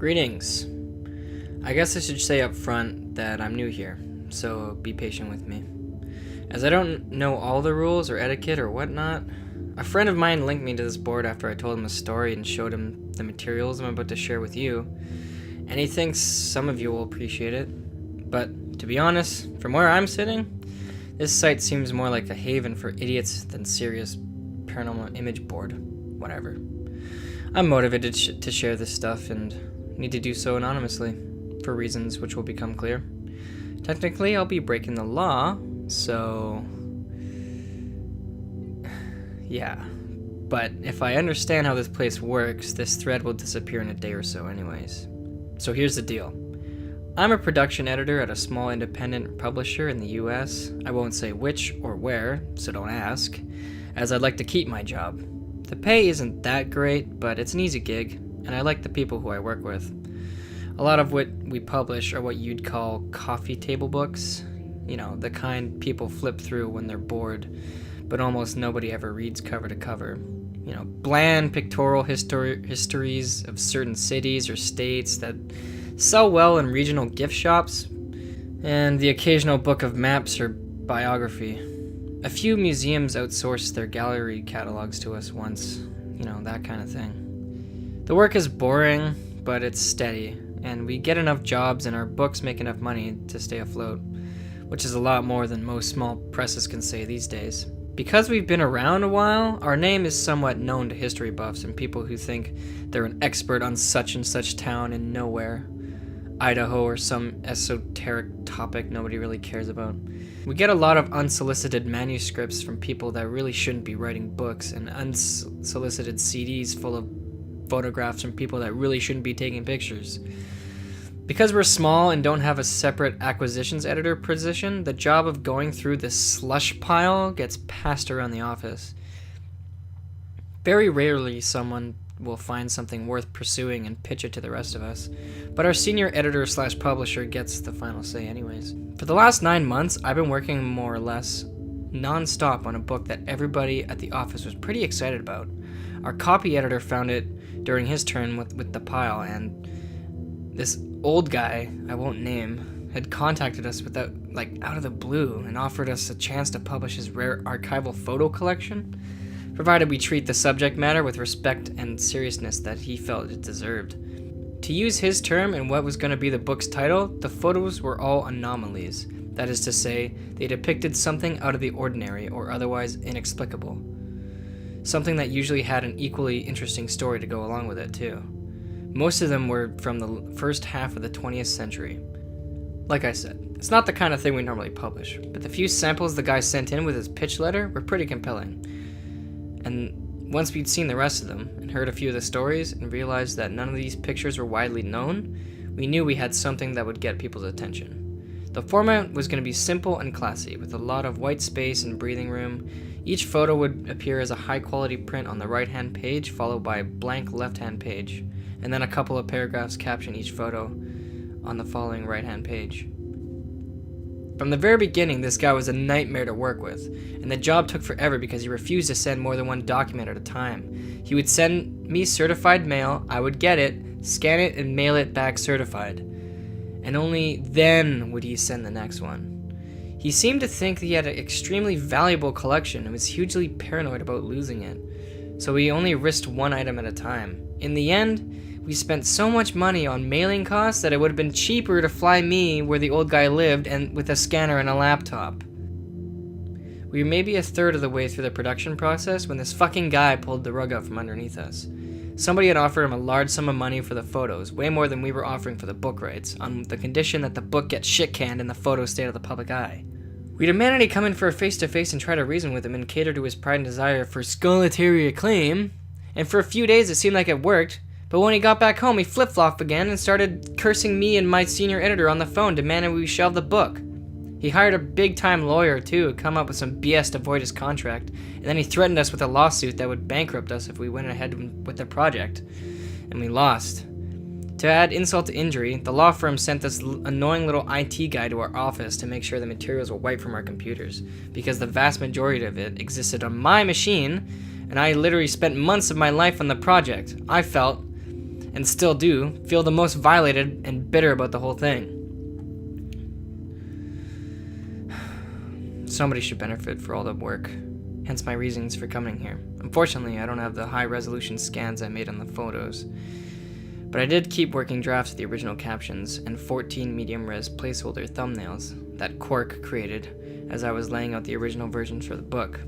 Greetings. I guess I should say up front that I'm new here, so be patient with me. As I don't know all the rules or etiquette or whatnot, a friend of mine linked me to this board after I told him a story and showed him the materials I'm about to share with you, and he thinks some of you will appreciate it. But to be honest, from where I'm sitting, this site seems more like a haven for idiots than serious paranormal image board. Whatever. I'm motivated to share this stuff and need to do so anonymously, for reasons which will become clear. Technically, I'll be breaking the law, so yeah. But if I understand how this place works, this thread will disappear in a day or so anyways. So here's the deal. I'm a production editor at a small independent publisher in the US. I won't say which or where, so don't ask, as I'd like to keep my job. The pay isn't that great, but it's an easy gig, and I like the people who I work with. A lot of what we publish are what you'd call coffee table books. You know, the kind people flip through when they're bored, but almost nobody ever reads cover to cover. You know, bland pictorial histories of certain cities or states that sell well in regional gift shops, and the occasional book of maps or biography. A few museums outsourced their gallery catalogs to us once, you know, that kind of thing. The work is boring, but it's steady, and we get enough jobs and our books make enough money to stay afloat, which is a lot more than most small presses can say these days. Because we've been around a while, our name is somewhat known to history buffs and people who think they're an expert on such and such town in nowhere, Idaho, or some esoteric topic nobody really cares about. We get a lot of unsolicited manuscripts from people that really shouldn't be writing books, and unsolicited CDs full of photographs from people that really shouldn't be taking pictures. Because we're small and don't have a separate acquisitions editor position, the job of going through this slush pile gets passed around the office. Very rarely someone will find something worth pursuing and pitch it to the rest of us, but our senior editor/publisher gets the final say anyways. For the last 9 months, I've been working more or less non-stop on a book that everybody at the office was pretty excited about. Our copy editor found it during his turn with the pile, and this old guy, I won't name, had contacted us out of the blue and offered us a chance to publish his rare archival photo collection, provided we treat the subject matter with respect and seriousness that he felt it deserved. To use his term and what was going to be the book's title, the photos were all anomalies. That is to say, they depicted something out of the ordinary or otherwise inexplicable. Something that usually had an equally interesting story to go along with it, too. Most of them were from the first half of the 20th century. Like I said, it's not the kind of thing we normally publish, but the few samples the guy sent in with his pitch letter were pretty compelling. And once we'd seen the rest of them, and heard a few of the stories, and realized that none of these pictures were widely known, we knew we had something that would get people's attention. The format was going to be simple and classy, with a lot of white space and breathing room. Each photo would appear as a high-quality print on the right-hand page, followed by a blank left-hand page, and then a couple of paragraphs caption each photo on the following right-hand page. From the very beginning, this guy was a nightmare to work with, and the job took forever because he refused to send more than one document at a time. He would send me certified mail, I would get it, scan it, and mail it back certified. And only then would he send the next one. He seemed to think that he had an extremely valuable collection and was hugely paranoid about losing it, so he only risked one item at a time. In the end, we spent so much money on mailing costs that it would have been cheaper to fly me where the old guy lived and with a scanner and a laptop. We were maybe a third of the way through the production process when this fucking guy pulled the rug out from underneath us. Somebody had offered him a large sum of money for the photos, way more than we were offering for the book rights, on the condition that the book gets shit-canned and the photos stay out of the public eye. We demanded he come in for a face-to-face and try to reason with him and cater to his pride and desire for scholarly acclaim, and for a few days it seemed like it worked. But when he got back home, he flip-flopped again and started cursing me and my senior editor on the phone, demanding we shelve the book. He hired a big-time lawyer, too, to come up with some BS to void his contract, and then he threatened us with a lawsuit that would bankrupt us if we went ahead with the project. And we lost. To add insult to injury, the law firm sent this annoying little IT guy to our office to make sure the materials were wiped from our computers, because the vast majority of it existed on my machine, and I literally spent months of my life on the project. I felt and still do, feel the most violated and bitter about the whole thing. Somebody should benefit for all the work, hence my reasons for coming here. Unfortunately, I don't have the high-resolution scans I made on the photos, but I did keep working drafts of the original captions and 14 medium-res placeholder thumbnails that Quark created as I was laying out the original versions for the book.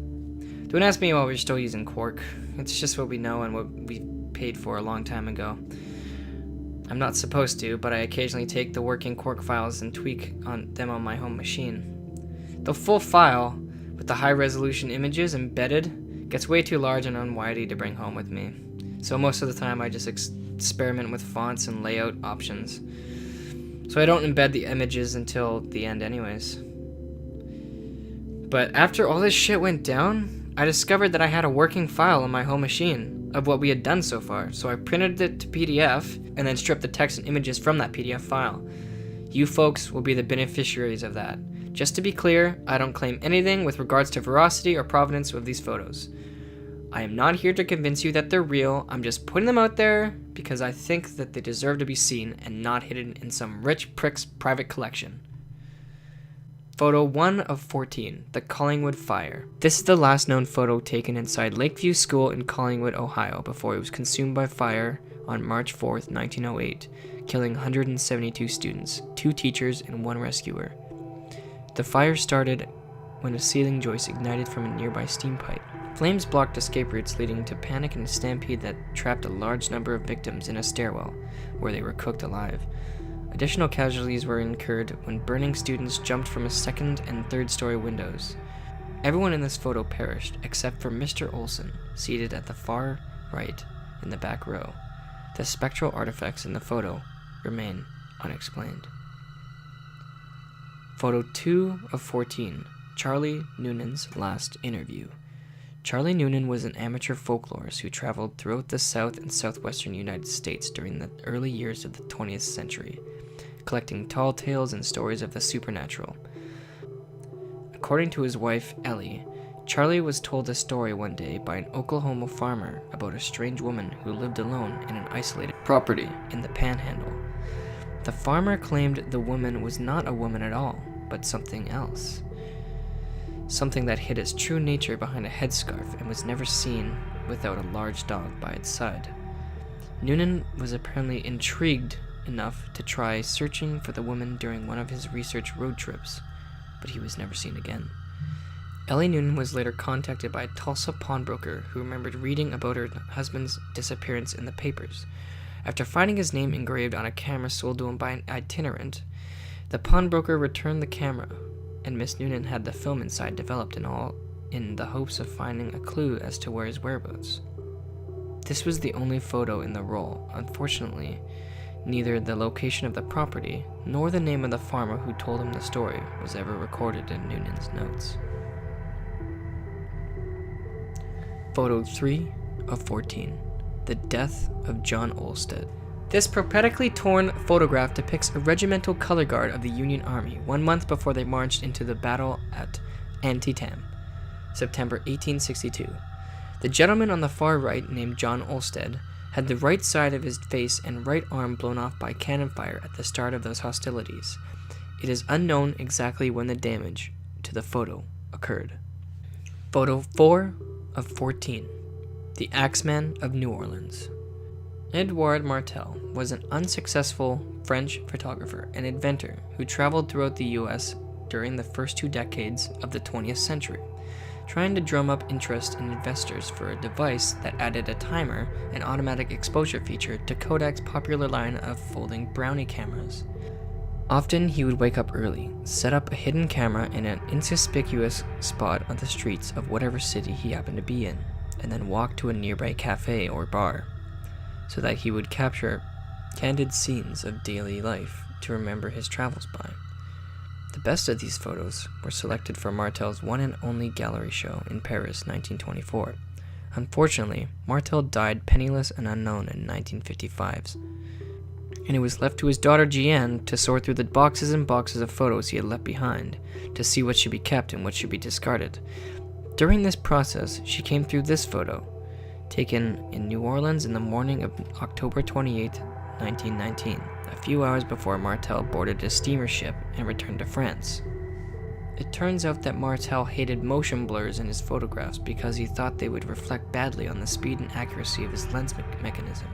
Don't ask me why we're still using Quark. It's just what we know and what we paid for a long time ago. I'm not supposed to, but I occasionally take the working Quark files and tweak them on my home machine. The full file, with the high-resolution images embedded, gets way too large and unwieldy to bring home with me. So most of the time I just experiment with fonts and layout options. So I don't embed the images until the end anyways. But after all this shit went down, I discovered that I had a working file on my home machine of what we had done so far, so I printed it to PDF and then stripped the text and images from that PDF file. You folks will be the beneficiaries of that. Just to be clear, I don't claim anything with regards to veracity or provenance of these photos. I am not here to convince you that they're real, I'm just putting them out there because I think that they deserve to be seen and not hidden in some rich prick's private collection. Photo 1 of 14, the Collingwood Fire. This is the last known photo taken inside Lakeview School in Collingwood, Ohio, before it was consumed by fire on March 4th, 1908, killing 172 students, 2 teachers, and 1 rescuer. The fire started when a ceiling joist ignited from a nearby steam pipe. Flames blocked escape routes, leading to panic and a stampede that trapped a large number of victims in a stairwell, where they were cooked alive. Additional casualties were incurred when burning students jumped from a 2nd and 3rd story windows. Everyone in this photo perished, except for Mr. Olson, seated at the far right in the back row. The spectral artifacts in the photo remain unexplained. Photo 2 of 14, Charlie Noonan's last interview. Charlie Noonan was an amateur folklorist who traveled throughout the South and Southwestern United States during the early years of the 20th century, collecting tall tales and stories of the supernatural. According to his wife, Ellie, Charlie was told a story one day by an Oklahoma farmer about a strange woman who lived alone in an isolated property in the Panhandle. The farmer claimed the woman was not a woman at all, but something else. Something that hid its true nature behind a headscarf and was never seen without a large dog by its side. Noonan was apparently intrigued enough to try searching for the woman during one of his research road trips, but he was never seen again. Ellie Noonan was later contacted by a Tulsa pawnbroker who remembered reading about her husband's disappearance in the papers. After finding his name engraved on a camera sold to him by an itinerant, the pawnbroker returned the camera, and Miss Noonan had the film inside developed in the hopes of finding a clue as to where his whereabouts. This was the only photo in the roll. Unfortunately, neither the location of the property nor the name of the farmer who told him the story was ever recorded in Noonan's notes. Photo 3 of 14, the death of John Halstead. This prophetically torn photograph depicts a regimental color guard of the Union Army 1 month before they marched into the battle at Antietam, September 1862. The gentleman on the far right, named John Halstead, had the right side of his face and right arm blown off by cannon fire at the start of those hostilities. It is unknown exactly when the damage to the photo occurred. Photo 4 of 14, the Axeman of New Orleans. Edouard Martel was an unsuccessful French photographer and inventor who traveled throughout the U.S. during the first 2 decades of the 20th century, trying to drum up interest in investors for a device that added a timer and automatic exposure feature to Kodak's popular line of folding brownie cameras. Often he would wake up early, set up a hidden camera in an inconspicuous spot on the streets of whatever city he happened to be in, and then walk to a nearby cafe or bar, so that he would capture candid scenes of daily life to remember his travels by. The best of these photos were selected for Martel's one and only gallery show in Paris, 1924. Unfortunately, Martel died penniless and unknown in 1955, and it was left to his daughter Jeanne to sort through the boxes and boxes of photos he had left behind, to see what should be kept and what should be discarded. During this process, she came through this photo, taken in New Orleans in the morning of October 28, 1919, a few hours before Martel boarded a steamer ship and returned to France. It turns out that Martel hated motion blurs in his photographs because he thought they would reflect badly on the speed and accuracy of his lens mechanism.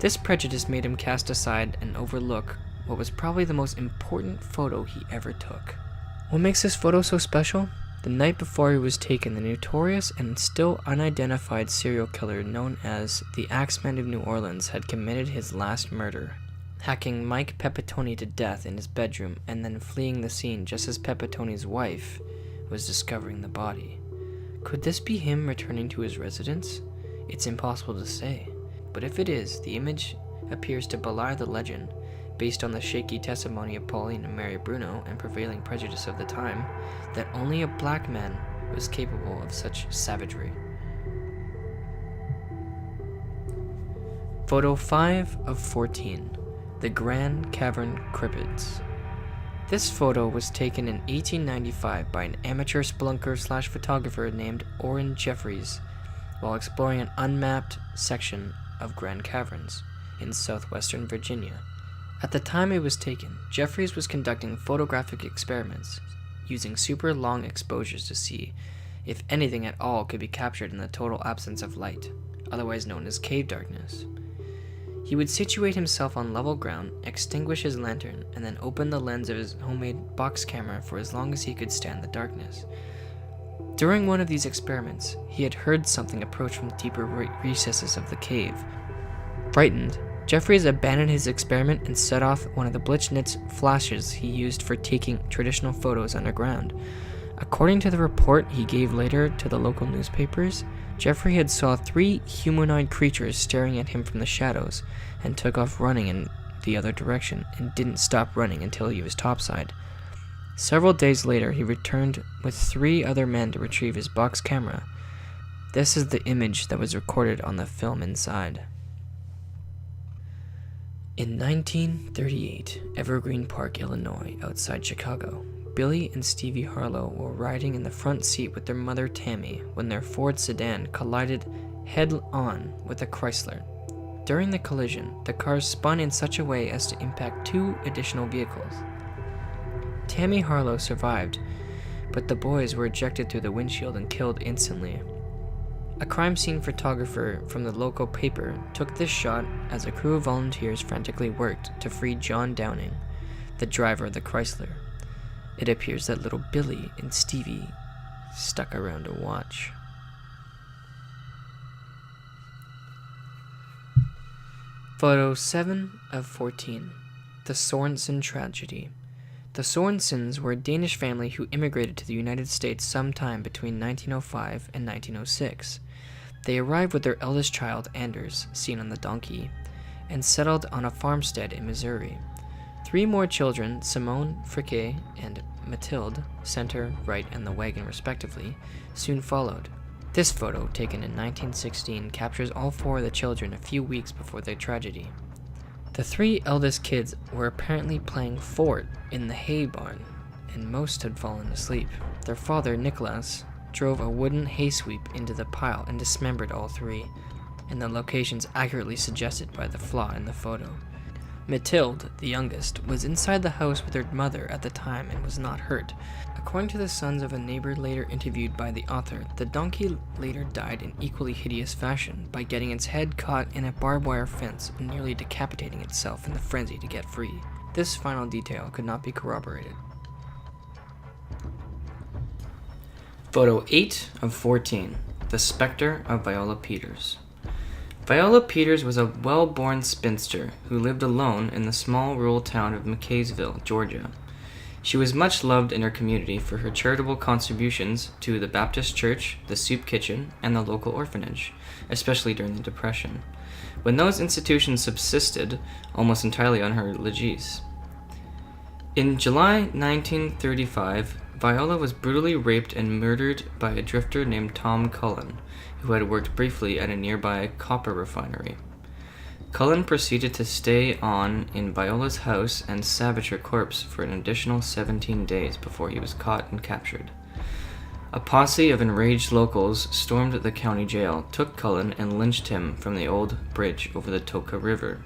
This prejudice made him cast aside and overlook what was probably the most important photo he ever took. What makes this photo so special? The night before he was taken, the notorious and still unidentified serial killer known as the Axeman of New Orleans had committed his last murder, hacking Mike Pepitone to death in his bedroom and then fleeing the scene just as Pepitone's wife was discovering the body. Could this be him returning to his residence? It's impossible to say, but if it is, the image appears to belie the legend, based on the shaky testimony of Pauline and Mary Bruno and prevailing prejudice of the time, that only a black man was capable of such savagery. Photo 5 of 14. The Grand Cavern Cryptids. This photo was taken in 1895 by an amateur spelunker/photographer named Orrin Jeffries while exploring an unmapped section of Grand Caverns in southwestern Virginia. At the time it was taken, Jeffries was conducting photographic experiments using super long exposures to see if anything at all could be captured in the total absence of light, otherwise known as cave darkness. He would situate himself on level ground, extinguish his lantern, and then open the lens of his homemade box camera for as long as he could stand the darkness. During one of these experiments, he had heard something approach from the deeper recesses of the cave. Frightened, Jeffries abandoned his experiment and set off one of the Blitzschnitz flashes he used for taking traditional photos underground. According to the report he gave later to the local newspapers, Jeffrey had saw 3 humanoid creatures staring at him from the shadows and took off running in the other direction and didn't stop running until he was topside. Several days later, he returned with 3 other men to retrieve his box camera. This is the image that was recorded on the film inside. In 1938, Evergreen Park, Illinois, outside Chicago, Billy and Stevie Harlow were riding in the front seat with their mother Tammy when their Ford sedan collided head-on with a Chrysler. During the collision, the cars spun in such a way as to impact 2 additional vehicles. Tammy Harlow survived, but the boys were ejected through the windshield and killed instantly. A crime scene photographer from the local paper took this shot as a crew of volunteers frantically worked to free John Downing, the driver of the Chrysler. It appears that little Billy and Stevie stuck around to watch. Photo 7 of 14. The Sorensen Tragedy. The Sorensens were a Danish family who immigrated to the United States sometime between 1905 and 1906. They arrived with their eldest child, Anders, seen on the donkey, and settled on a farmstead in Missouri. 3 more children, Simone, Friquet, and Mathilde, center, right, and the wagon respectively, soon followed. This photo, taken in 1916, captures all 4 of the children a few weeks before their tragedy. The 3 eldest kids were apparently playing fort in the hay barn, and most had fallen asleep. Their father, Nicholas, drove a wooden hay sweep into the pile and dismembered all 3, and the locations accurately suggested by the flaw in the photo. Mathilde, the youngest, was inside the house with her mother at the time and was not hurt. According to the sons of a neighbor later interviewed by the author, the donkey later died in equally hideous fashion by getting its head caught in a barbed wire fence and nearly decapitating itself in the frenzy to get free. This final detail could not be corroborated. Photo 8 of 14. The Spectre of Viola Peters. Viola Peters was a well-born spinster who lived alone in the small rural town of McKaysville, Georgia. She was much loved in her community for her charitable contributions to the Baptist church, the soup kitchen, and the local orphanage, especially during the Depression, when those institutions subsisted almost entirely on her legacies. In July 1935, Viola was brutally raped and murdered by a drifter named Tom Cullen, who had worked briefly at a nearby copper refinery. Cullen proceeded to stay on in Viola's house and savage her corpse for an additional 17 days before he was caught and captured. A posse of enraged locals stormed the county jail, took Cullen, and lynched him from the old bridge over the Toka River.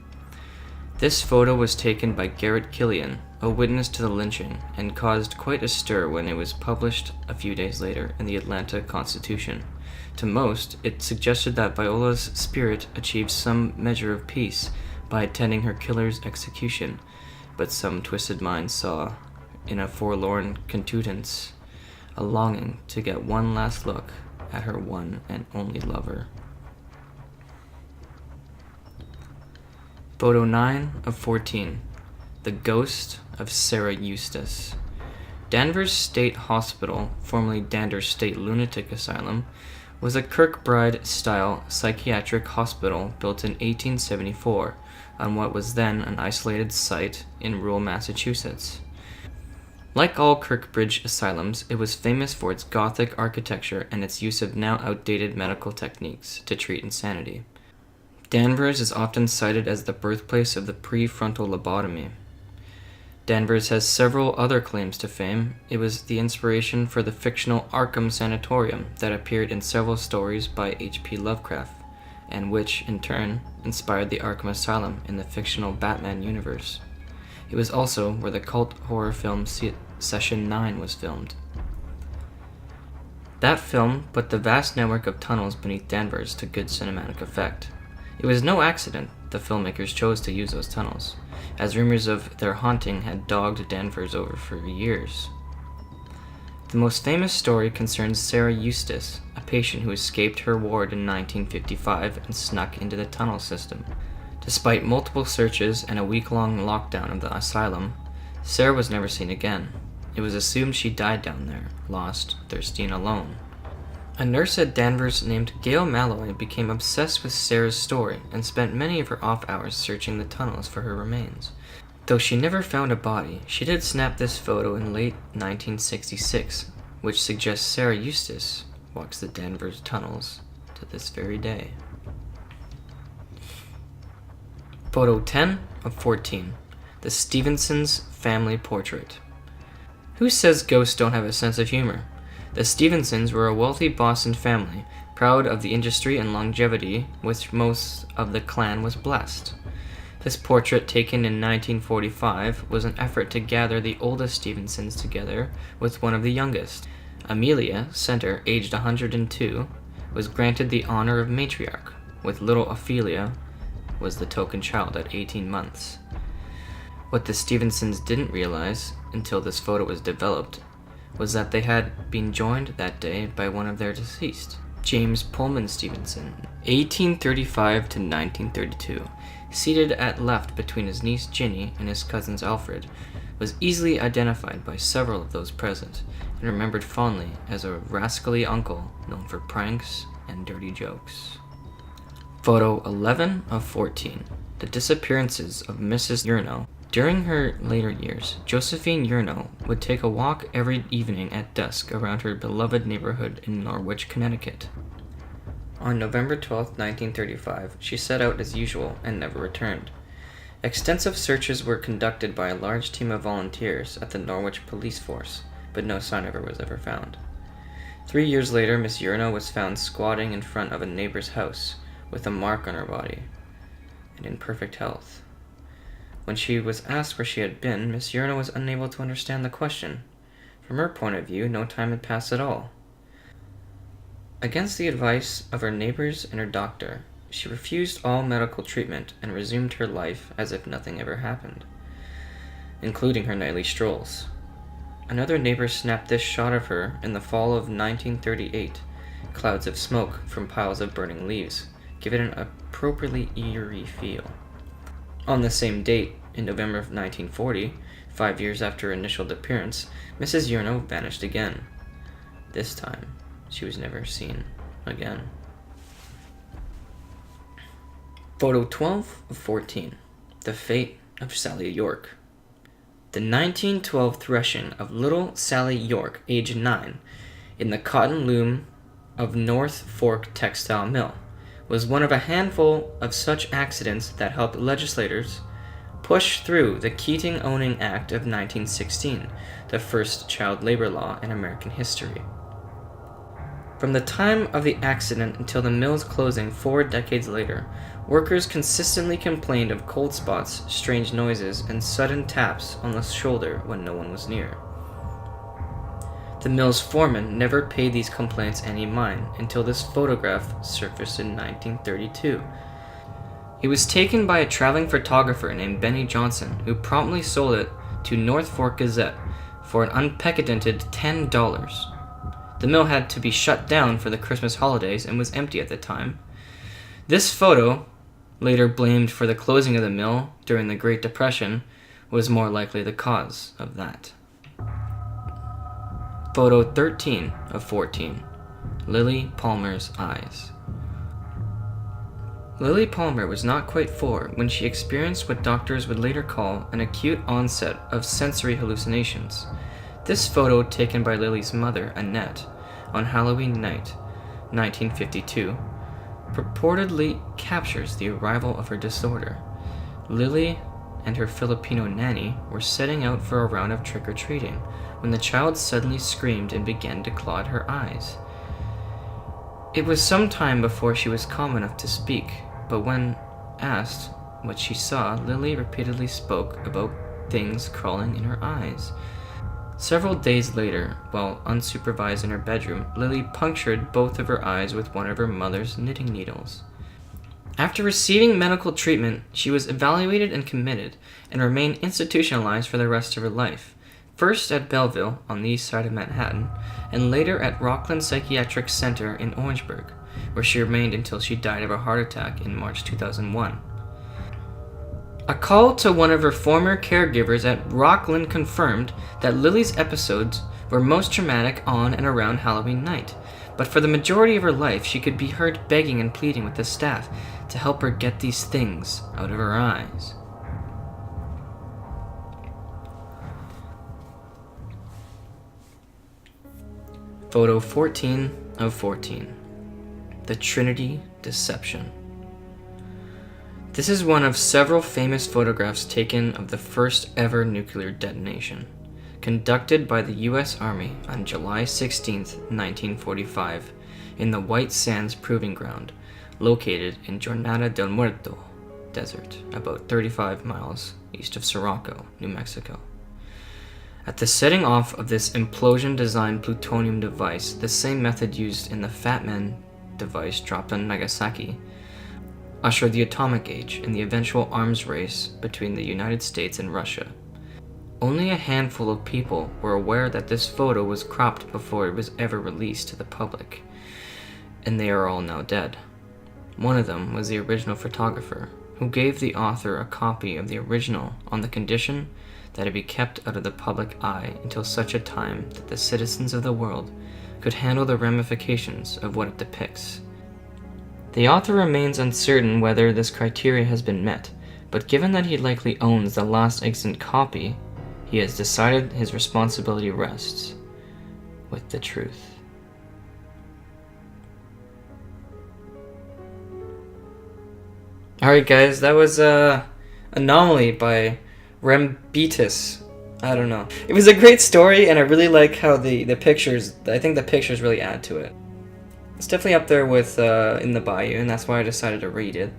This photo was taken by Garrett Killian, a witness to the lynching, and caused quite a stir when it was published a few days later in the Atlanta Constitution. To most, it suggested that Viola's spirit achieved some measure of peace by attending her killer's execution, but some twisted minds saw, in a forlorn contusions, a longing to get one last look at her one and only lover. Photo 9 of 14. The Ghost of Sara Eustace. Danvers State Hospital, formerly Danvers State Lunatic Asylum, was a Kirkbride-style psychiatric hospital built in 1874 on what was then an isolated site in rural Massachusetts. Like all Kirkbride asylums, it was famous for its Gothic architecture and its use of now outdated medical techniques to treat insanity. Danvers is often cited as the birthplace of the prefrontal lobotomy. Danvers has several other claims to fame. It was the inspiration for the fictional Arkham Sanatorium that appeared in several stories by H.P. Lovecraft, and which, in turn, inspired the Arkham Asylum in the fictional Batman universe. It was also where the cult horror film Session 9 was filmed. That film put the vast network of tunnels beneath Danvers to good cinematic effect. It was no accident the filmmakers chose to use those tunnels, as rumors of their haunting had dogged Danvers over for years. The most famous story concerns Sara Eustace, a patient who escaped her ward in 1955 and snuck into the tunnel system. Despite multiple searches and a week-long lockdown of the asylum, Sara was never seen again. It was assumed she died down there, lost, thirsty, and alone. A nurse at Danvers named Gail Malloy became obsessed with Sara's story and spent many of her off hours searching the tunnels for her remains. Though she never found a body, she did snap this photo in late 1966, which suggests Sara Eustace walks the Danvers tunnels to this very day. Photo 10 of 14. The Stevensons Family Portrait. Who says ghosts don't have a sense of humor? The Stevensons were a wealthy Boston family, proud of the industry and longevity with most of the clan was blessed. This portrait, taken in 1945, was an effort to gather the oldest Stevensons together with one of the youngest. Amelia, center, aged 102, was granted the honor of matriarch, with little Ophelia was the token child at 18 months. What the Stevensons didn't realize, until this photo was developed, was that they had been joined that day by one of their deceased, James Pullman Stevenson, 1835 to 1932, seated at left between his niece Ginny and his cousins Alfred, was easily identified by several of those present, and remembered fondly as a rascally uncle known for pranks and dirty jokes. Photo 11 of 14. The Disappearances of Mrs. Urnell. During her later years, Josephine Urnell would take a walk every evening at dusk around her beloved neighborhood in Norwich, Connecticut. On November 12, 1935, she set out as usual and never returned. Extensive searches were conducted by a large team of volunteers at the Norwich police force, but no sign of her was ever found. 3 years later, Miss Urnell was found squatting in front of a neighbor's house with a mark on her body and in perfect health. When she was asked where she had been, Miss Urnell was unable to understand the question. From her point of view, no time had passed at all. Against the advice of her neighbors and her doctor, she refused all medical treatment and resumed her life as if nothing ever happened, including her nightly strolls. Another neighbor snapped this shot of her in the fall of 1938. Clouds of smoke from piles of burning leaves give it an appropriately eerie feel. On the same date, in November of 1940, 5 years after her initial appearance, Mrs. Urnell vanished again. This time, she was never seen again. Photo 12 of 14. The Fate of Sally York. The 1912 threshing of little Sally York, age 9, in the cotton loom of North Fork Textile Mill, was one of a handful of such accidents that helped legislators push through the Keating-Owning Act of 1916, the first child labor law in American history. From the time of the accident until the mill's closing 4 decades later, workers consistently complained of cold spots, strange noises, and sudden taps on the shoulder when no one was near. The mill's foreman never paid these complaints any mind until this photograph surfaced in 1932. It was taken by a traveling photographer named Benny Johnson, who promptly sold it to North Fork Gazette for an unprecedented $10. The mill had to be shut down for the Christmas holidays and was empty at the time. This photo, later blamed for the closing of the mill during the Great Depression, was more likely the cause of that. Photo 13 of 14. Lily Palmer's eyes. Lily Palmer was not quite 4 when she experienced what doctors would later call an acute onset of sensory hallucinations. This photo, taken by Lily's mother, Annette, on Halloween night, 1952, purportedly captures the arrival of her disorder. Lily and her Filipino nanny were setting out for a round of trick-or-treating when the child suddenly screamed and began to claw at her eyes. It was some time before she was calm enough to speak, but when asked what she saw, Lily repeatedly spoke about things crawling in her eyes. Several days later, while unsupervised in her bedroom, Lily punctured both of her eyes with one of her mother's knitting needles. After receiving medical treatment, she was evaluated and committed, and remained institutionalized for the rest of her life, first at Belleville on the east side of Manhattan, and later at Rockland Psychiatric Center in Orangeburg, where she remained until she died of a heart attack in March 2001. A call to one of her former caregivers at Rockland confirmed that Lily's episodes were most traumatic on and around Halloween night, but for the majority of her life she could be heard begging and pleading with the staff to help her get these things out of her eyes. Photo 14 of 14. The Trinity Deception. This is one of several famous photographs taken of the first ever nuclear detonation, conducted by the U.S. Army on July 16, 1945, in the White Sands Proving Ground, located in Jornada del Muerto Desert, about 35 miles east of Sirocco, New Mexico. At the setting off of this implosion-designed plutonium device, the same method used in the Fat Man device dropped on Nagasaki, ushered the atomic age in the eventual arms race between the United States and Russia. Only a handful of people were aware that this photo was cropped before it was ever released to the public, and they are all now dead. One of them was the original photographer, who gave the author a copy of the original on the condition that it be kept out of the public eye until such a time that the citizens of the world could handle the ramifications of what it depicts. The author remains uncertain whether this criteria has been met, but given that he likely owns the last extant copy, he has decided his responsibility rests with the truth. Alright guys, that was Anomaly by Rembetis. I don't know. It was a great story, and I really like how the pictures, I think the pictures really add to it. It's definitely up there with In the Bayou, and that's why I decided to read it.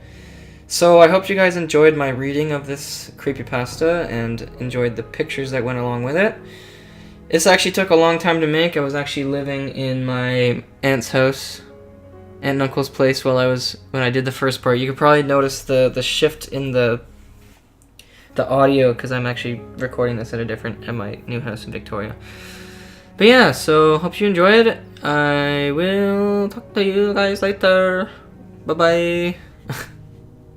So I hope you guys enjoyed my reading of this creepypasta and enjoyed the pictures that went along with it. This actually took a long time to make. I was actually living in my aunt's house, aunt and uncle's place, when I did the first part. You could probably notice the shift in the audio because I'm actually recording this at my new house in Victoria. But yeah, so hope you enjoyed it. I will talk to you guys later. Bye bye.